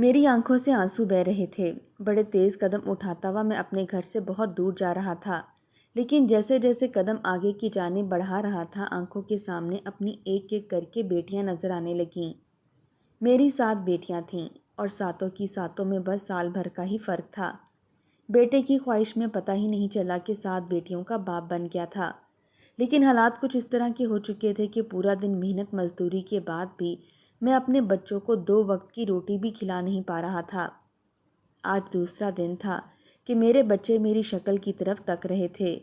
میری آنکھوں سے آنسو بہہ رہے تھے۔ بڑے تیز قدم اٹھاتا ہوا میں اپنے گھر سے بہت دور جا رہا تھا، لیکن جیسے جیسے قدم آگے کی جانب بڑھا رہا تھا، آنکھوں کے سامنے اپنی ایک ایک کر کے بیٹیاں نظر آنے لگیں۔ میری 7 بیٹیاں تھیں اور ساتوں کی ساتوں میں بس سال بھر کا ہی فرق تھا۔ بیٹے کی خواہش میں پتہ ہی نہیں چلا کہ 7 بیٹیوں کا باپ بن گیا تھا، لیکن حالات کچھ اس طرح کے ہو چکے تھے کہ پورا دن محنت مزدوری کے بعد بھی میں اپنے بچوں کو 2 وقت کی روٹی بھی کھلا نہیں پا رہا تھا۔ آج دوسرا دن تھا کہ میرے بچے میری شکل کی طرف تک رہے تھے۔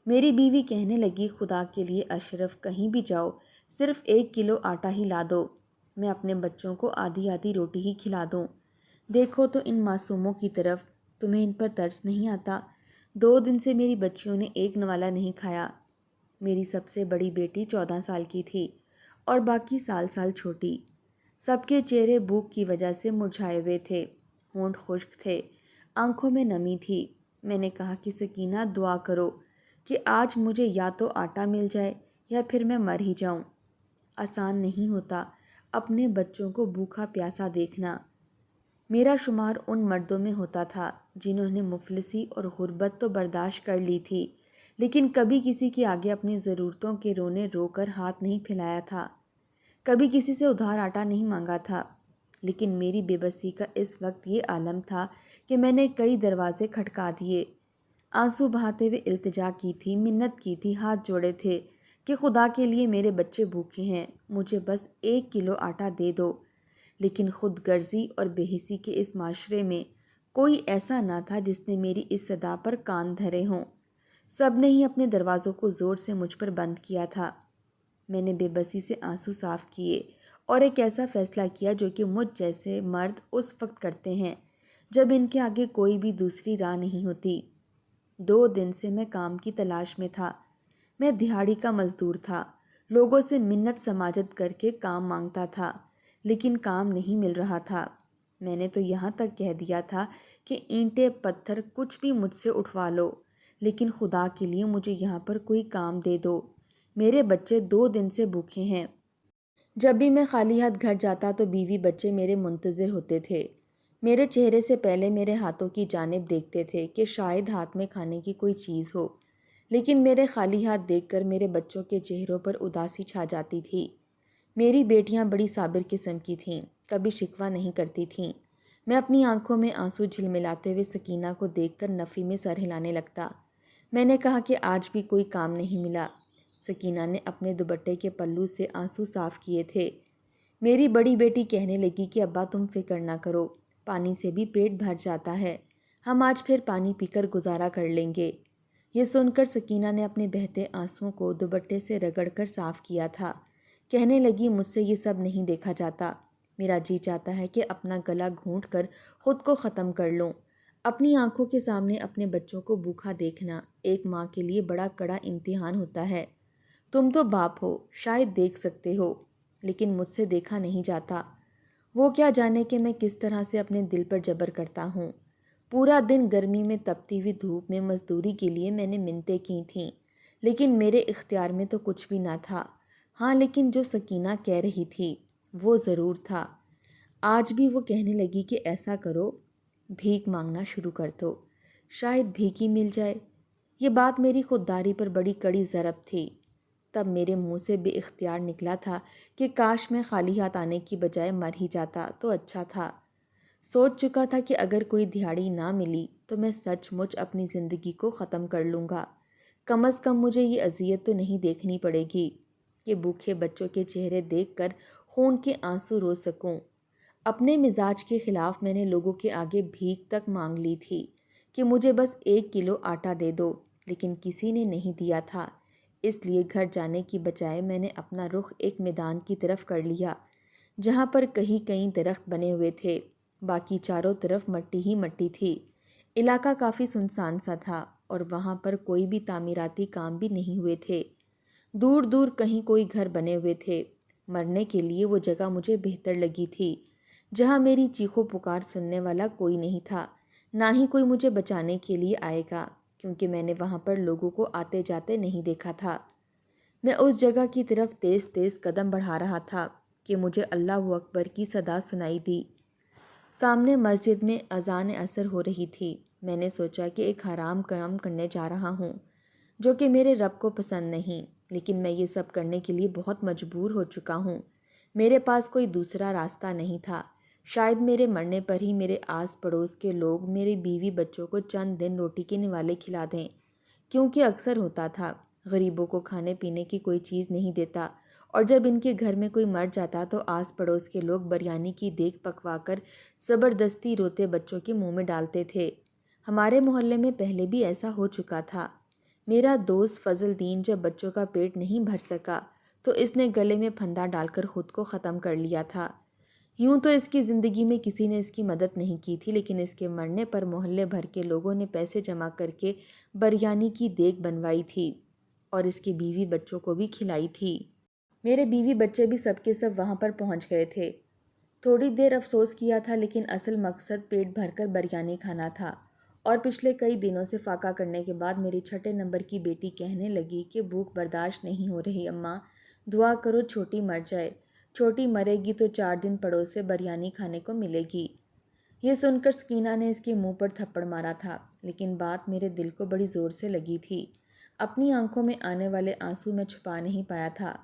میری بیوی کہنے لگی، خدا کے لیے اشرف، کہیں بھی جاؤ، صرف 1 کلو آٹا ہی لا دو، میں اپنے بچوں کو آدھی آدھی روٹی ہی کھلا دوں۔ دیکھو تو ان معصوموں کی طرف، تمہیں ان پر ترس نہیں آتا؟ 2 دن سے میری بچیوں نے ایک نوالا نہیں کھایا۔ میری سب سے بڑی بیٹی 14 سال کی تھی اور باقی سال سال چھوٹی۔ سب کے چہرے بھوک کی وجہ سے مرجھائے ہوئے تھے، ہونٹ خشک تھے، آنکھوں میں نمی تھی۔ میں نے کہا کہ سکینہ، دعا کرو کہ آج مجھے یا تو آٹا مل جائے یا پھر میں مر ہی جاؤں۔ آسان نہیں ہوتا اپنے بچوں کو بھوکا پیاسا دیکھنا۔ میرا شمار ان مردوں میں ہوتا تھا جنہوں نے مفلسی اور غربت تو برداشت کر لی تھی، لیکن کبھی کسی کے آگے اپنی ضرورتوں کے رونے رو کر ہاتھ نہیں پھیلایا تھا، کبھی کسی سے ادھار آٹا نہیں مانگا تھا۔ لیکن میری بے بسی کا اس وقت یہ عالم تھا کہ میں نے کئی دروازے کھٹکا دیے، آنسو بہاتے ہوئے التجا کی تھی، منت کی تھی، ہاتھ جوڑے تھے کہ خدا کے لیے میرے بچے بھوکے ہیں، مجھے بس 1 کلو آٹا دے دو۔ لیکن خود غرضی اور بے حسی کے اس معاشرے میں کوئی ایسا نہ تھا جس نے میری اس صدا پر کان دھرے ہوں۔ سب نے ہی اپنے دروازوں کو زور سے مجھ پر بند کیا تھا۔ میں نے بے بسی سے آنسو صاف کیے اور ایک ایسا فیصلہ کیا جو کہ مجھ جیسے مرد اس وقت کرتے ہیں جب ان کے آگے کوئی بھی دوسری راہ نہیں ہوتی۔ 2 دن سے میں کام کی تلاش میں تھا۔ میں دہاڑی کا مزدور تھا، لوگوں سے منت سماجت کر کے کام مانگتا تھا، لیکن کام نہیں مل رہا تھا۔ میں نے تو یہاں تک کہہ دیا تھا کہ اینٹیں پتھر کچھ بھی مجھ سے اٹھوا لو، لیکن خدا کے لیے مجھے یہاں پر کوئی کام دے دو، میرے بچے 2 دن سے بھوکے ہیں۔ جب بھی میں خالی ہاتھ گھر جاتا تو بیوی بچے میرے منتظر ہوتے تھے، میرے چہرے سے پہلے میرے ہاتھوں کی جانب دیکھتے تھے کہ شاید ہاتھ میں کھانے کی کوئی چیز ہو، لیکن میرے خالی ہاتھ دیکھ کر میرے بچوں کے چہروں پر اداسی چھا جاتی تھی۔ میری بیٹیاں بڑی صابر قسم کی تھیں، کبھی شکوہ نہیں کرتی تھیں۔ میں اپنی آنکھوں میں آنسو جھلملاتے ہوئے سکینہ کو دیکھ کر نفی میں سر ہلانے لگتا۔ میں نے کہا کہ آج بھی کوئی کام نہیں ملا۔ سکینہ نے اپنے دوپٹے کے پلو سے آنسو صاف کیے تھے۔ میری بڑی بیٹی کہنے لگی کہ ابا تم فکر نہ کرو، پانی سے بھی پیٹ بھر جاتا ہے، ہم آج پھر پانی پی کر گزارا کر لیں گے۔ یہ سن کر سکینہ نے اپنے بہتے آنسوؤں کو دوپٹے سے رگڑ کر صاف کیا تھا۔ کہنے لگی، مجھ سے یہ سب نہیں دیکھا جاتا، میرا جی چاہتا ہے کہ اپنا گلا گھونٹ کر خود کو ختم کر لوں۔ اپنی آنکھوں کے سامنے اپنے بچوں کو بھوکا دیکھنا ایک ماں کے لیے بڑا کڑا امتحان ہوتا ہے۔ تم تو باپ ہو، شاید دیکھ سکتے ہو، لیکن مجھ سے دیکھا نہیں جاتا۔ وہ کیا جانے کہ میں کس طرح سے اپنے دل پر جبر کرتا ہوں۔ پورا دن گرمی میں تپتی ہوئی دھوپ میں مزدوری کے لیے میں نے منتیں کی تھیں، لیکن میرے اختیار میں تو کچھ بھی نہ تھا۔ ہاں، لیکن جو سکینہ کہہ رہی تھی وہ ضرور تھا۔ آج بھی وہ کہنے لگی کہ ایسا کرو، بھیک مانگنا شروع کر دو، شاید بھیک ہی مل جائے۔ یہ بات میری خودداری پر بڑی کڑی ضرب تھی۔ تب میرے منہ سے بے اختیار نکلا تھا کہ کاش میں خالی ہاتھ آنے کی بجائے مر ہی جاتا تو اچھا تھا۔ سوچ چکا تھا کہ اگر کوئی دہاڑی نہ ملی تو میں سچ مچ اپنی زندگی کو ختم کر لوں گا، کم از کم مجھے یہ اذیت تو نہیں دیکھنی پڑے گی کہ بھوکے بچوں کے چہرے دیکھ کر خون کے آنسو رو سکوں۔ اپنے مزاج کے خلاف میں نے لوگوں کے آگے بھیک تک مانگ لی تھی کہ مجھے بس 1 کلو آٹا دے دو، لیکن کسی نے نہیں دیا تھا۔ اس لیے گھر جانے کی بجائے میں نے اپنا رخ ایک میدان کی طرف کر لیا، جہاں پر کہیں کہیں درخت بنے ہوئے تھے، باقی چاروں طرف مٹی ہی مٹی تھی۔ علاقہ کافی سنسان سا تھا اور وہاں پر کوئی بھی تعمیراتی کام بھی نہیں ہوئے تھے۔ دور دور کہیں کوئی گھر بنے ہوئے تھے۔ مرنے کے لیے وہ جگہ مجھے بہتر لگی تھی، جہاں میری چیخو پکار سننے والا کوئی نہیں تھا، نہ ہی کوئی مجھے بچانے کے لیے آئے گا، کیونکہ میں نے وہاں پر لوگوں کو آتے جاتے نہیں دیکھا تھا۔ میں اس جگہ کی طرف تیز تیز قدم بڑھا رہا تھا کہ مجھے اللہ اکبر کی صدا سنائی دی۔ سامنے مسجد میں اذان عصر ہو رہی تھی۔ میں نے سوچا کہ ایک حرام کام کرنے جا رہا ہوں جو کہ میرے رب کو پسند نہیں، لیکن میں یہ سب کرنے کے لیے بہت مجبور ہو چکا ہوں۔ میرے پاس کوئی دوسرا راستہ نہیں تھا۔ شاید میرے مرنے پر ہی میرے آس پڑوس کے لوگ میرے بیوی بچوں کو چند دن روٹی کے نوالے کھلا دیں، کیونکہ اکثر ہوتا تھا غریبوں کو کھانے پینے کی کوئی چیز نہیں دیتا، اور جب ان کے گھر میں کوئی مر جاتا تو آس پڑوس کے لوگ بریانی کی دیگ پکوا کر زبردستی روتے بچوں کے منہ میں ڈالتے تھے۔ ہمارے محلے میں پہلے بھی ایسا ہو چکا تھا۔ میرا دوست فضل دین جب بچوں کا پیٹ نہیں بھر سکا تو اس نے گلے میں پھندا ڈال کر خود کو ختم کر لیا تھا۔ یوں تو اس کی زندگی میں کسی نے اس کی مدد نہیں کی تھی، لیکن اس کے مرنے پر محلے بھر کے لوگوں نے پیسے جمع کر کے بریانی کی دیگ بنوائی تھی اور اس کی بیوی بچوں کو بھی کھلائی تھی۔ میرے بیوی بچے بھی سب کے سب وہاں پر پہنچ گئے تھے۔ تھوڑی دیر افسوس کیا تھا، لیکن اصل مقصد پیٹ بھر کر بریانی کھانا تھا۔ اور پچھلے کئی دنوں سے فاقہ کرنے کے بعد میری چھٹے نمبر کی بیٹی کہنے لگی کہ بھوک برداشت نہیں ہو رہی اماں، دعا کرو چھوٹی مر جائے۔ چھوٹی مرے گی تو 4 دن پڑوس سے بریانی کھانے کو ملے گی۔ یہ سن کر سکینہ نے اس کے منہ پر تھپڑ مارا تھا، لیکن بات میرے دل کو بڑی زور سے لگی تھی۔ اپنی آنکھوں میں آنے والے آنسو میں چھپا نہیں پایا تھا۔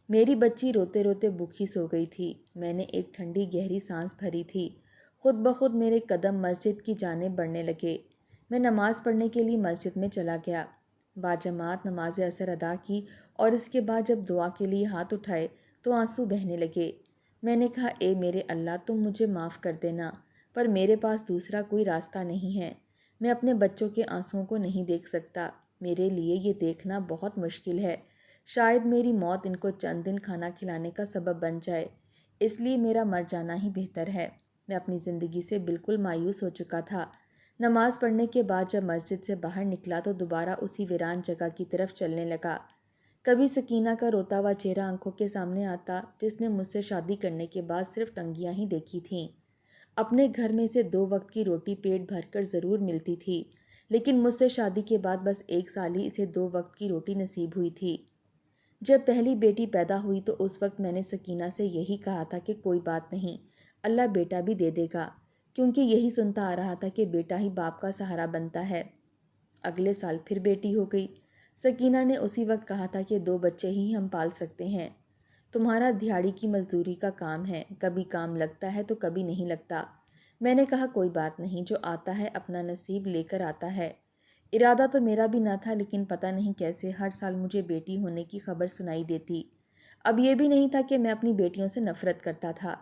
میری بچی روتے روتے بھوکی سو گئی تھی۔ میں نے ایک ٹھنڈی گہری سانس بھری تھی۔ خود بخود میرے قدم مسجد کی جانب بڑھنے لگے۔ میں نماز پڑھنے کے لیے مسجد میں چلا گیا۔ باجماعت نماز عصر ادا کی اور اس کے بعد جب دعا کے لیے ہاتھ اٹھائے تو آنسو بہنے لگے۔ میں نے کہا، اے میرے اللہ، تم مجھے معاف کر دینا، پر میرے پاس دوسرا کوئی راستہ نہیں ہے۔ میں اپنے بچوں کے آنسوؤں کو نہیں دیکھ سکتا۔ میرے لیے یہ دیکھنا بہت مشکل ہے۔ شاید میری موت ان کو چند دن کھانا کھلانے کا سبب بن جائے، اس لیے میرا مر جانا ہی بہتر ہے۔ میں اپنی زندگی سے بالکل مایوس ہو چکا تھا۔ نماز پڑھنے کے بعد جب مسجد سے باہر نکلا تو دوبارہ اسی ویران جگہ کی طرف چلنے لگا۔ کبھی سکینہ کا روتا ہوا چہرہ آنکھوں کے سامنے آتا، جس نے مجھ سے شادی کرنے کے بعد صرف تنگیاں ہی دیکھی تھیں۔ اپنے گھر میں سے 2 وقت کی روٹی پیٹ بھر کر ضرور ملتی تھی، لیکن مجھ سے شادی کے بعد بس 1 سال ہی اسے 2 وقت کی روٹی نصیب ہوئی تھی۔ جب پہلی بیٹی پیدا ہوئی تو اس وقت میں نے سکینہ سے یہی کہا تھا کہ کوئی بات نہیں، اللہ بیٹا بھی دے دے گا، کیونکہ یہی سنتا آ رہا تھا کہ بیٹا ہی باپ کا سہارا بنتا ہے۔ اگلے سال پھر بیٹی ہو گئی۔ سکینہ نے اسی وقت کہا تھا کہ 2 بچے ہی ہم پال سکتے ہیں۔ تمہارا دہاڑی کی مزدوری کا کام ہے، کبھی کام لگتا ہے تو کبھی نہیں لگتا۔ میں نے کہا، کوئی بات نہیں، جو آتا ہے اپنا نصیب لے کر آتا ہے۔ ارادہ تو میرا بھی نہ تھا، لیکن پتہ نہیں کیسے ہر سال مجھے بیٹی ہونے کی خبر سنائی دیتی۔ اب یہ بھی نہیں تھا کہ میں اپنی بیٹیوں سے نفرت کرتا تھا۔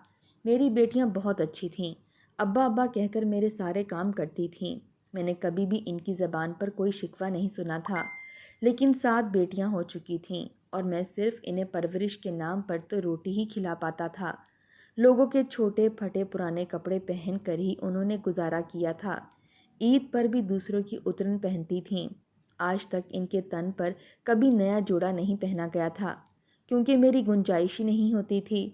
میری بیٹیاں بہت اچھی تھیں، ابا ابا کہہ کر میرے سارے کام کرتی تھیں۔ میں نے کبھی بھی ان کی زبان پر کوئی شکوہ نہیں سنا تھا، لیکن 7 بیٹیاں ہو چکی تھیں اور میں صرف انہیں پرورش کے نام پر تو روٹی ہی کھلا پاتا تھا۔ لوگوں کے چھوٹے پھٹے پرانے کپڑے پہن کر ہی انہوں نے گزارا کیا تھا۔ عید پر بھی دوسروں کی اترن پہنتی تھیں۔ آج تک ان کے تن پر کبھی نیا جوڑا نہیں پہنا گیا تھا، کیونکہ میری گنجائش ہی نہیں ہوتی تھی۔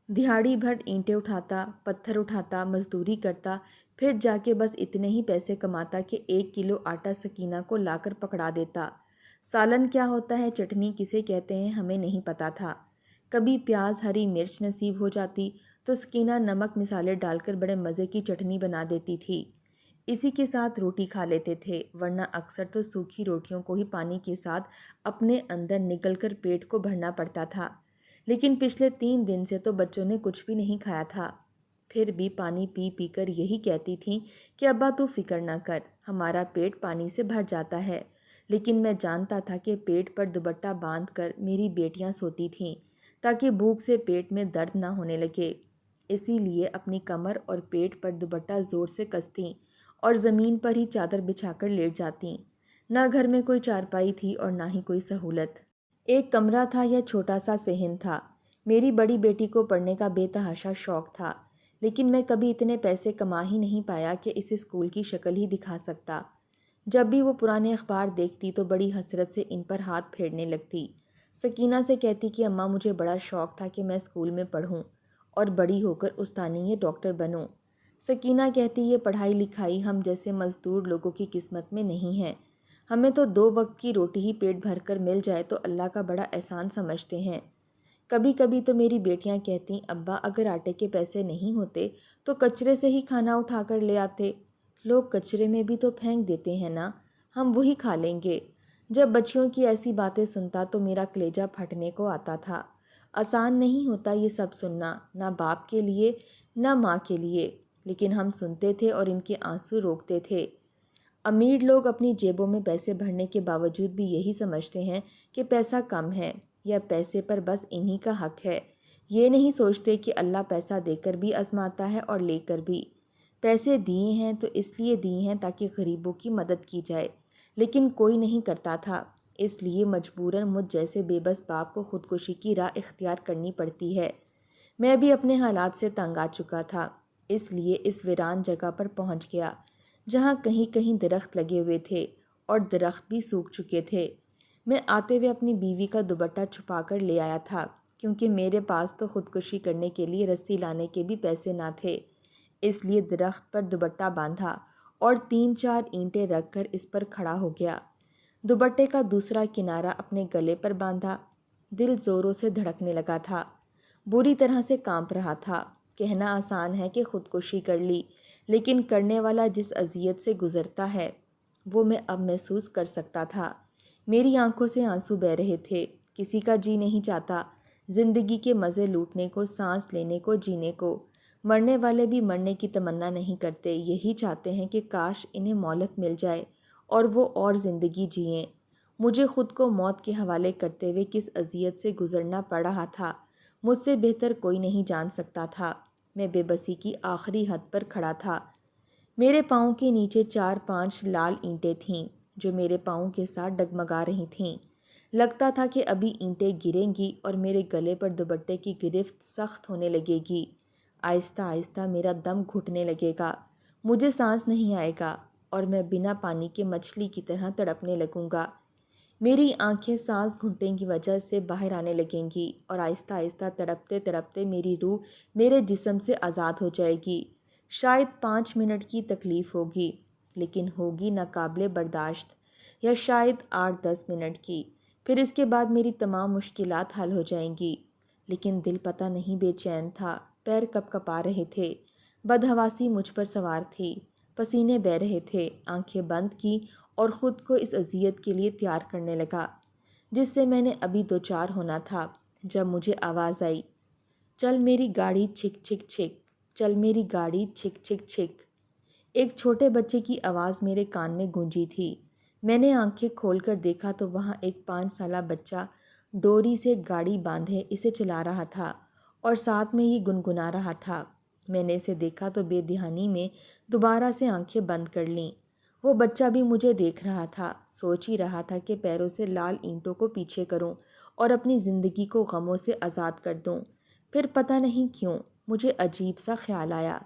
دہاڑی بھر اینٹیں اٹھاتا، پتھر اٹھاتا، مزدوری کرتا، پھر جا کے بس اتنے ہی پیسے کماتا کہ 1 کلو آٹا سکینہ کو لا کر پکڑا دیتا۔ سالن کیا ہوتا ہے، چٹنی کسے کہتے ہیں، ہمیں نہیں پتا تھا۔ کبھی پیاز ہری مرچ نصیب ہو جاتی تو سکینہ نمک مسالے ڈال کر بڑے مزے کی چٹنی بنا دیتی تھی۔ اسی کے ساتھ روٹی کھا لیتے تھے، ورنہ اکثر تو سوکھی روٹیوں کو ہی پانی کے ساتھ اپنے اندر نگل کر پیٹ کو بھرنا پڑتا تھا۔ لیکن پچھلے 3 دن سے تو بچوں نے کچھ بھی نہیں کھایا تھا، پھر بھی پانی پی پی کر یہی کہتی تھیں کہ ابا تو فکر نہ کر، ہمارا پیٹ پانی سے بھر جاتا ہے۔ لیکن میں جانتا تھا کہ پیٹ پر دوپٹہ باندھ کر میری بیٹیاں سوتی تھیں تاکہ بھوک سے پیٹ میں درد نہ ہونے لگے، اسی لیے اپنی کمر اور پیٹ پر دوپٹہ زور سے کستیں اور زمین پر ہی چادر بچھا کر لیٹ جاتیں۔ نہ گھر میں کوئی چارپائی تھی اور نہ ہی کوئی سہولت۔ ایک کمرہ تھا یا چھوٹا سا صحن تھا۔ میری بڑی بیٹی کو پڑھنے کا بے تحاشا شوق تھا، لیکن میں کبھی اتنے پیسے کما ہی نہیں پایا کہ اسے اسکول کی شکل ہی دکھا سکتا۔ جب بھی وہ پرانے اخبار دیکھتی تو بڑی حسرت سے ان پر ہاتھ پھیرنے لگتی۔ سکینہ سے کہتی کہ اماں مجھے بڑا شوق تھا کہ میں اسکول میں پڑھوں اور بڑی ہو کر استانی یا ڈاکٹر بنوں۔ سکینہ کہتی یہ پڑھائی لکھائی ہم جیسے مزدور لوگوں کی قسمت میں نہیں ہے، ہمیں تو 2 وقت کی روٹی ہی پیٹ بھر کر مل جائے تو اللہ کا بڑا احسان سمجھتے ہیں۔ کبھی کبھی تو میری بیٹیاں کہتی، ابا اگر آٹے کے پیسے نہیں ہوتے تو کچرے سے ہی کھانا اٹھا کر لے آتے۔ لوگ کچرے میں بھی تو پھینک دیتے ہیں نا، ہم وہی کھا لیں گے۔ جب بچیوں کی ایسی باتیں سنتا تو میرا کلیجہ پھٹنے کو آتا تھا۔ آسان نہیں ہوتا یہ سب سننا، نہ باپ کے لیے نہ ماں کے لیے، لیکن ہم سنتے تھے اور ان کے آنسو روکتے تھے۔ امیر لوگ اپنی جیبوں میں پیسے بھرنے کے باوجود بھی یہی سمجھتے ہیں کہ پیسہ کم ہے یا پیسے پر بس انہی کا حق ہے۔ یہ نہیں سوچتے کہ اللہ پیسہ دے کر بھی آزماتا ہے اور لے کر بھی۔ پیسے دیے ہیں تو اس لیے دیے ہیں تاکہ غریبوں کی مدد کی جائے، لیکن کوئی نہیں کرتا تھا، اس لیے مجبوراً مجھ جیسے بے بس باپ کو خودکشی کی راہ اختیار کرنی پڑتی ہے۔ میں بھی اپنے حالات سے تنگ آ چکا تھا، اس لیے اس ویران جگہ پر پہنچ گیا جہاں کہیں کہیں درخت لگے ہوئے تھے اور درخت بھی سوکھ چکے تھے۔ میں آتے ہوئے اپنی بیوی کا دوپٹہ چھپا کر لے آیا تھا، کیونکہ میرے پاس تو خودکشی کرنے کے لیے رسی لانے کے بھی پیسے نہ تھے۔ اس لیے درخت پر دوپٹہ باندھا اور 3-4 اینٹیں رکھ کر اس پر کھڑا ہو گیا۔ دوپٹے کا دوسرا کنارہ اپنے گلے پر باندھا۔ دل زوروں سے دھڑکنے لگا تھا، بری طرح سے کانپ رہا تھا۔ کہنا آسان ہے کہ خودکشی کر لی، لیکن کرنے والا جس اذیت سے گزرتا ہے وہ میں اب محسوس کر سکتا تھا۔ میری آنکھوں سے آنسو بہہ رہے تھے۔ کسی کا جی نہیں چاہتا زندگی کے مزے لوٹنے کو، سانس لینے کو، جینے کو۔ مرنے والے بھی مرنے کی تمنا نہیں کرتے، یہی چاہتے ہیں کہ کاش انہیں مہلت مل جائے اور وہ اور زندگی جئیں۔ مجھے خود کو موت کے حوالے کرتے ہوئے کس اذیت سے گزرنا پڑ رہا تھا، مجھ سے بہتر کوئی نہیں جان سکتا تھا۔ میں بے بسی کی آخری حد پر کھڑا تھا۔ میرے پاؤں کے نیچے 4-5 لال اینٹیں تھیں جو میرے پاؤں کے ساتھ ڈگمگا رہی تھیں۔ لگتا تھا کہ ابھی اینٹیں گریں گی اور میرے گلے پر دوپٹے کی گرفت سخت ہونے لگے گی۔ آہستہ آہستہ میرا دم گھٹنے لگے گا، مجھے سانس نہیں آئے گا اور میں بنا پانی کے مچھلی کی طرح تڑپنے لگوں گا۔ میری آنکھیں سانس گھٹنے کی وجہ سے باہر آنے لگیں گی اور آہستہ آہستہ تڑپتے تڑپتے میری روح میرے جسم سے آزاد ہو جائے گی۔ شاید 5 منٹ کی تکلیف ہوگی، لیکن ہوگی ناقابل برداشت، یا شاید 8-10 منٹ کی۔ پھر اس کے بعد میری تمام مشکلات حل ہو جائیں گی۔ لیکن دل پتہ نہیں بے چین تھا، پیر کپ کپا رہے تھے، بدحواسی مجھ پر سوار تھی، پسینے بہہ رہے تھے۔ آنکھیں بند کی اور خود کو اس اذیت کے لیے تیار کرنے لگا جس سے میں نے ابھی دوچار ہونا تھا، جب مجھے آواز آئی، چل میری گاڑی چھک چھک چھک، چل میری گاڑی چھک چھک چھک۔ ایک چھوٹے بچے کی آواز میرے کان میں گونجی تھی۔ میں نے آنکھیں کھول کر دیکھا تو وہاں ایک 5 سالہ بچہ ڈوری سے گاڑی باندھے اسے چلا رہا تھا اور ساتھ میں یہ گنگنا رہا تھا۔ میں نے اسے دیکھا تو بے دھیانی میں دوبارہ سے آنکھیں بند کر لیں۔ وہ بچہ بھی مجھے دیکھ رہا تھا، سوچ ہی رہا تھا کہ پیروں سے لال اینٹوں کو پیچھے کروں اور اپنی زندگی کو غموں سے آزاد کر دوں۔ پھر پتہ نہیں کیوں مجھے عجیب سا خیال آیا۔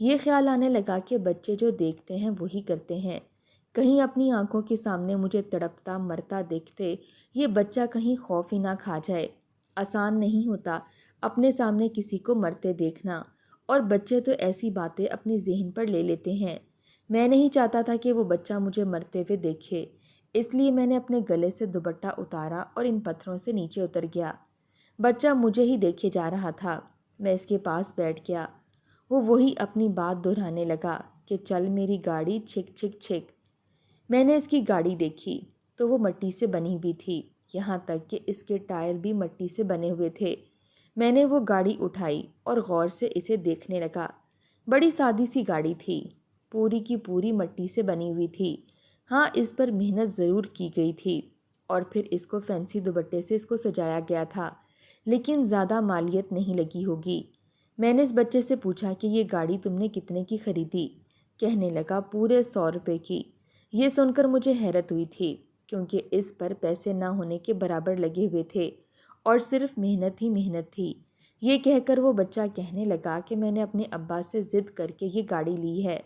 یہ خیال آنے لگا کہ بچے جو دیکھتے ہیں وہی کرتے ہیں۔ کہیں اپنی آنکھوں کے سامنے مجھے تڑپتا مرتا دیکھتے یہ بچہ کہیں خوف ہی نہ کھا جائے۔ آسان نہیں ہوتا اپنے سامنے کسی کو مرتے دیکھنا، اور بچے تو ایسی باتیں اپنی ذہن پر لے لیتے ہیں۔ میں نہیں چاہتا تھا کہ وہ بچہ مجھے مرتے ہوئے دیکھے، اس لیے میں نے اپنے گلے سے دوپٹہ اتارا اور ان پتھروں سے نیچے اتر گیا۔ بچہ مجھے ہی دیکھے جا رہا تھا۔ میں اس کے پاس بیٹھ گیا۔ وہ وہی اپنی بات دہرانے لگا کہ چل میری گاڑی چھک چھک چھک۔ میں نے اس کی گاڑی دیکھی تو وہ مٹی سے بنی ہوئی تھی، یہاں تک کہ اس کے ٹائر بھی مٹی سے بنے ہوئے تھے۔ میں نے وہ گاڑی اٹھائی اور غور سے اسے دیکھنے لگا۔ بڑی سادی سی گاڑی تھی، پوری کی پوری مٹی سے بنی ہوئی تھی۔ ہاں، اس پر محنت ضرور کی گئی تھی اور پھر اس کو فینسی دوپٹے سے اس کو سجایا گیا تھا، لیکن زیادہ مالیت نہیں لگی ہوگی۔ میں نے اس بچے سے پوچھا کہ یہ گاڑی تم نے کتنے کی خریدی؟ کہنے لگا پورے 100 روپے کی۔ یہ سن کر مجھے حیرت ہوئی تھی، کیونکہ اس پر پیسے نہ ہونے کے برابر لگے ہوئے تھے اور صرف محنت ہی محنت تھی۔ یہ کہہ کر وہ بچہ کہنے لگا کہ میں نے اپنے ابا سے ضد کر کے یہ گاڑی لی ہے،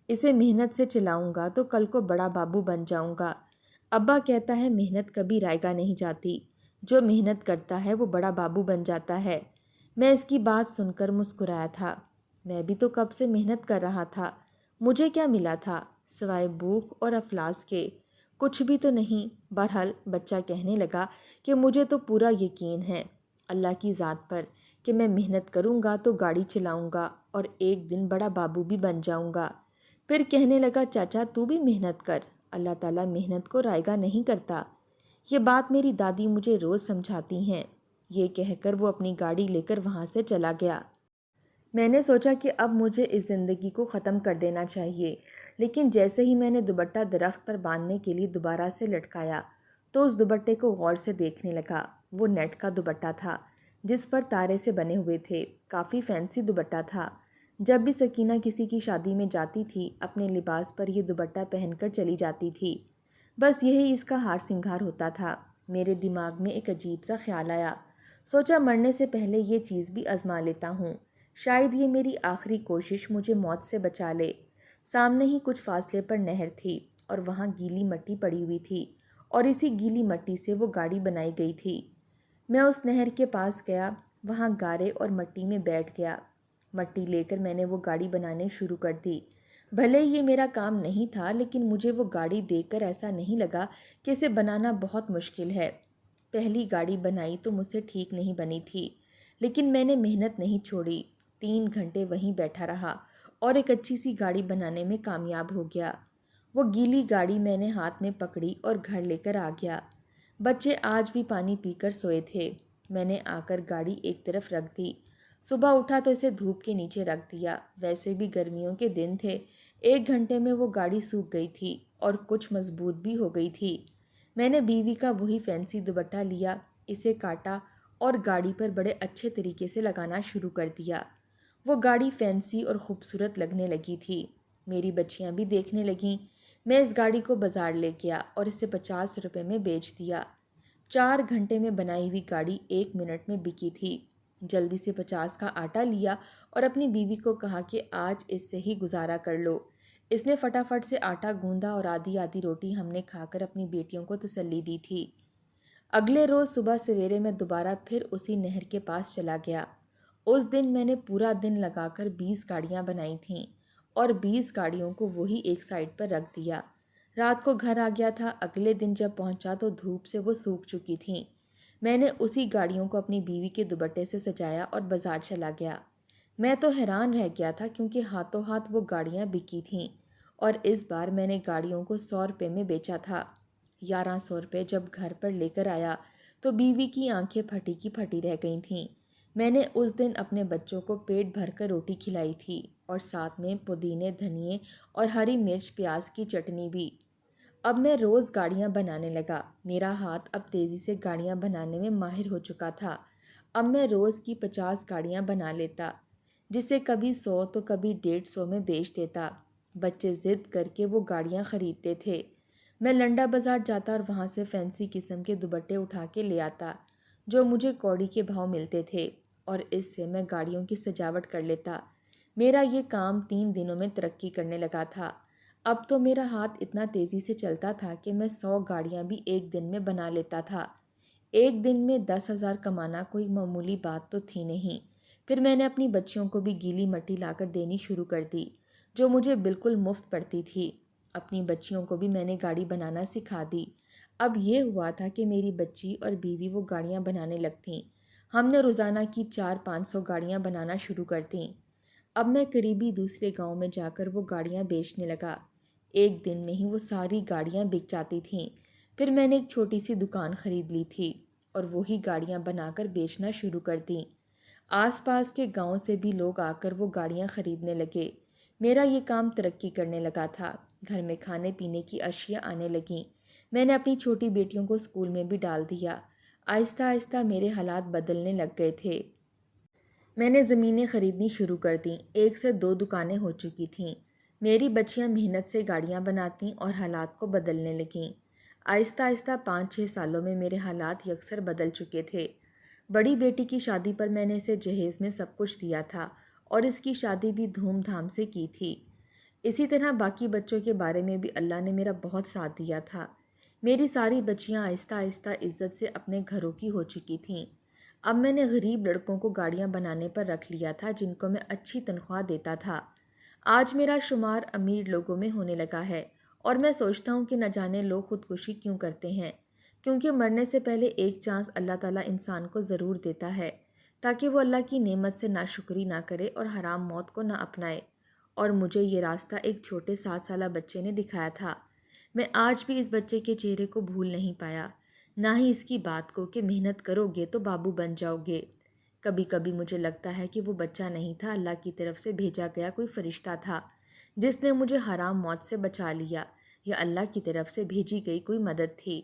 اسے محنت سے چلاؤں گا تو کل کو بڑا بابو بن جاؤں گا۔ ابا کہتا ہے محنت کبھی رائگاں نہیں جاتی، جو محنت کرتا ہے وہ بڑا بابو بن جاتا ہے۔ میں اس کی بات سن کر مسکرایا تھا۔ میں بھی تو کب سے محنت کر رہا تھا، مجھے کیا ملا تھا سوائے بھوک اور افلاس کے؟ کچھ بھی تو نہیں۔ بہرحال بچہ کہنے لگا کہ مجھے تو پورا یقین ہے، اللہ کی ذات پر کہ میں محنت کروں گا تو گاڑی چلاؤں گا اور ایک دن بڑا بابو بھی بن جاؤں گا۔ پھر کہنے لگا چاچا تو بھی محنت کر، اللہ تعالیٰ محنت کو رائگاں نہیں کرتا۔ یہ بات میری دادی مجھے روز سمجھاتی ہیں۔ یہ کہہ کر وہ اپنی گاڑی لے کر وہاں سے چلا گیا۔ میں نے سوچا کہ اب مجھے اس زندگی کو ختم کر دینا چاہیے، لیکن جیسے ہی میں نے دوپٹہ درخت پر باندھنے کے لیے دوبارہ سے لٹکایا تو اس دوپٹے کو غور سے دیکھنے لگا۔ وہ نیٹ کا دوپٹہ تھا جس پر تارے سے بنے ہوئے تھے، کافی فینسی دوپٹہ تھا۔ جب بھی سکینہ کسی کی شادی میں جاتی تھی اپنے لباس پر یہ دوپٹہ پہن کر چلی جاتی تھی، بس یہی اس کا ہار سنگھار ہوتا تھا۔ میرے دماغ میں ایک عجیب سا خیال آیا، سوچا مرنے سے پہلے یہ چیز بھی آزما لیتا ہوں، شاید یہ میری آخری کوشش مجھے موت سے بچا لے۔ سامنے ہی کچھ فاصلے پر نہر تھی اور وہاں گیلی مٹی پڑی ہوئی تھی اور اسی گیلی مٹی سے وہ گاڑی بنائی گئی تھی۔ میں اس نہر کے پاس گیا، وہاں گارے اور مٹی میں بیٹھ گیا۔ مٹی لے کر میں نے وہ گاڑی بنانے شروع کر دی۔ بھلے یہ میرا کام نہیں تھا لیکن مجھے وہ گاڑی دیکھ کر ایسا نہیں لگا کہ اسے بنانا بہت مشکل ہے۔ پہلی گاڑی بنائی تو مجھ سے ٹھیک نہیں بنی تھی، لیکن میں نے محنت نہیں چھوڑی، 3 گھنٹے وہیں بیٹھا رہا اور ایک اچھی سی گاڑی بنانے میں کامیاب ہو گیا۔ وہ گیلی گاڑی میں نے ہاتھ میں پکڑی اور گھر لے کر آ گیا۔ بچے آج بھی پانی پی کر سوئے تھے۔ میں نے آ کر گاڑی ایک طرف رکھ دی۔ صبح اٹھا تو اسے دھوپ کے نیچے رکھ دیا، ویسے بھی گرمیوں کے دن تھے۔ 1 گھنٹے میں وہ گاڑی سوکھ گئی تھی اور کچھ مضبوط بھی ہو گئی تھی۔ میں نے بیوی کا وہی فینسی دوپٹہ لیا، اسے کاٹا اور گاڑی پر بڑے اچھے طریقے سے لگانا شروع کر دیا۔ وہ گاڑی فینسی اور خوبصورت لگنے لگی تھی۔ میری بچیاں بھی دیکھنے لگیں۔ میں اس گاڑی کو بازار لے گیا اور اسے 50 روپے میں بیچ دیا۔ 4 گھنٹے میں بنائی ہوئی گاڑی 1 منٹ میں بکی تھی۔ جلدی سے 50 کا آٹا لیا اور اپنی بیوی کو کہا کہ آج اس سے ہی گزارا کر لو۔ اس نے فٹافٹ سے آٹا گوندا اور آدھی آدھی روٹی ہم نے کھا کر اپنی بیٹیوں کو تسلی دی تھی۔ اگلے روز صبح سویرے میں دوبارہ پھر اسی نہر کے پاس چلا گیا۔ اس دن میں نے پورا دن لگا کر 20 گاڑیاں بنائی تھیں اور 20 گاڑیوں کو وہی ایک سائڈ پر رکھ دیا۔ رات کو گھر آ گیا تھا۔ اگلے دن جب پہنچا تو دھوپ سے وہ سوکھ چکی تھیں۔ میں نے اسی گاڑیوں کو اپنی بیوی کے دوپٹے سے سجایا اور بازار چلا گیا۔ میں تو حیران رہ گیا تھا کیونکہ ہاتھوں ہاتھ وہ گاڑیاں بکی تھیں اور اس بار میں نے گاڑیوں کو 100 روپے میں بیچا تھا۔ 1100 روپے جب گھر پر لے کر آیا تو بیوی کی آنکھیں پھٹی کی پھٹی رہ گئی تھیں۔ میں نے اس دن اپنے بچوں کو پیٹ بھر کر روٹی کھلائی تھی اور ساتھ میں پودینے، دھنیے اور ہری مرچ پیاز کی چٹنی بھی۔ اب میں روز گاڑیاں بنانے لگا۔ میرا ہاتھ اب تیزی سے گاڑیاں بنانے میں ماہر ہو چکا تھا۔ اب میں روز کی 50 گاڑیاں بنا لیتا، جسے کبھی 100 تو کبھی 150 میں بیچ دیتا۔ بچے ضد کر کے وہ گاڑیاں خریدتے تھے۔ میں لنڈا بازار جاتا اور وہاں سے فینسی قسم کے دوپٹے اٹھا کے لے آتا جو مجھے کوڑی کے بھاؤ ملتے تھے اور اس سے میں گاڑیوں کی سجاوٹ کر لیتا۔ میرا یہ کام 3 دنوں میں ترقی کرنے لگا تھا۔ اب تو میرا ہاتھ اتنا تیزی سے چلتا تھا کہ میں 100 گاڑیاں بھی ایک دن میں بنا لیتا تھا۔ ایک دن میں 10,000 کمانا کوئی معمولی بات تو تھی نہیں۔ پھر میں نے اپنی بچیوں کو بھی گیلی مٹی لا کر دینی شروع کر دی جو مجھے بالکل مفت پڑتی تھی۔ اپنی بچیوں کو بھی میں نے گاڑی بنانا سکھا دی۔ اب یہ ہوا تھا کہ میری بچی اور بیوی وہ گاڑیاں بنانے لگتیں۔ ہم نے روزانہ کی 400-500 گاڑیاں بنانا شروع کر دیں۔ اب میں قریبی دوسرے گاؤں میں جا کر وہ گاڑیاں بیچنے لگا۔ ایک دن میں ہی وہ ساری گاڑیاں بک جاتی تھیں۔ پھر میں نے ایک چھوٹی سی دکان خرید لی تھی اور وہی گاڑیاں بنا کر بیچنا شروع کر دیں۔ آس پاس کے گاؤں سے بھی لوگ آ کر وہ گاڑیاں خریدنے لگے۔ میرا یہ کام ترقی کرنے لگا تھا۔ گھر میں کھانے پینے کی اشیاء آنے لگیں۔ میں نے اپنی چھوٹی بیٹیوں کو اسکول میں بھی ڈال دیا۔ آہستہ آہستہ میرے حالات بدلنے لگ گئے تھے۔ میں نے زمینیں خریدنی شروع کر دیں۔ 1 سے 2 دکانیں ہو چکی تھیں۔ میری بچیاں محنت سے گاڑیاں بناتیں اور حالات کو بدلنے لگیں۔ آہستہ آہستہ 5-6 سالوں میں میرے حالات یکسر بدل چکے تھے۔ بڑی بیٹی کی شادی پر میں نے اسے جہیز میں سب کچھ دیا تھا اور اس کی شادی بھی دھوم دھام سے کی تھی۔ اسی طرح باقی بچوں کے بارے میں بھی اللہ نے میرا بہت ساتھ دیا تھا۔ میری ساری بچیاں آہستہ آہستہ عزت سے اپنے گھروں کی ہو چکی تھیں۔ اب میں نے غریب لڑکوں کو گاڑیاں بنانے پر رکھ لیا تھا جن کو میں اچھی تنخواہ دیتا تھا۔ آج میرا شمار امیر لوگوں میں ہونے لگا ہے اور میں سوچتا ہوں کہ نہ جانے لوگ خودکشی کیوں کرتے ہیں۔ کیونکہ مرنے سے پہلے ایک چانس اللہ تعالیٰ انسان کو ضرور دیتا ہے تاکہ وہ اللہ کی نعمت سے ناشکری نہ کرے اور حرام موت کو نہ اپنائے۔ اور مجھے یہ راستہ ایک چھوٹے 7 سالہ بچے نے دکھایا تھا۔ میں آج بھی اس بچے کے چہرے کو بھول نہیں پایا، نہ ہی اس کی بات کو کہ محنت کرو گے تو بابو بن جاؤ گے۔ کبھی کبھی مجھے لگتا ہے کہ وہ بچہ نہیں تھا، اللہ کی طرف سے بھیجا گیا کوئی فرشتہ تھا جس نے مجھے حرام موت سے بچا لیا، یا اللہ کی طرف سے بھیجی گئی کوئی مدد تھی۔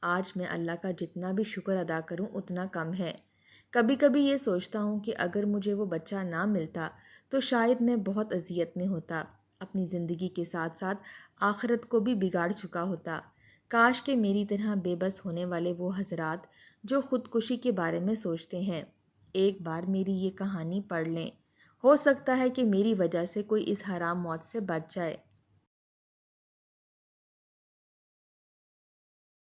آج میں اللہ کا جتنا بھی شکر ادا کروں اتنا کم ہے۔ کبھی کبھی یہ سوچتا ہوں کہ اگر مجھے وہ بچہ نہ ملتا تو شاید میں بہت اذیت میں ہوتا، اپنی زندگی کے ساتھ ساتھ آخرت کو بھی بگاڑ چکا ہوتا۔ کاش کہ میری طرح بے بس ہونے والے وہ حضرات جو خودکشی کے بارے میں سوچتے ہیں ایک بار میری یہ کہانی پڑھ لیں، ہو سکتا ہے کہ میری وجہ سے کوئی اس حرام موت سے بچ جائے۔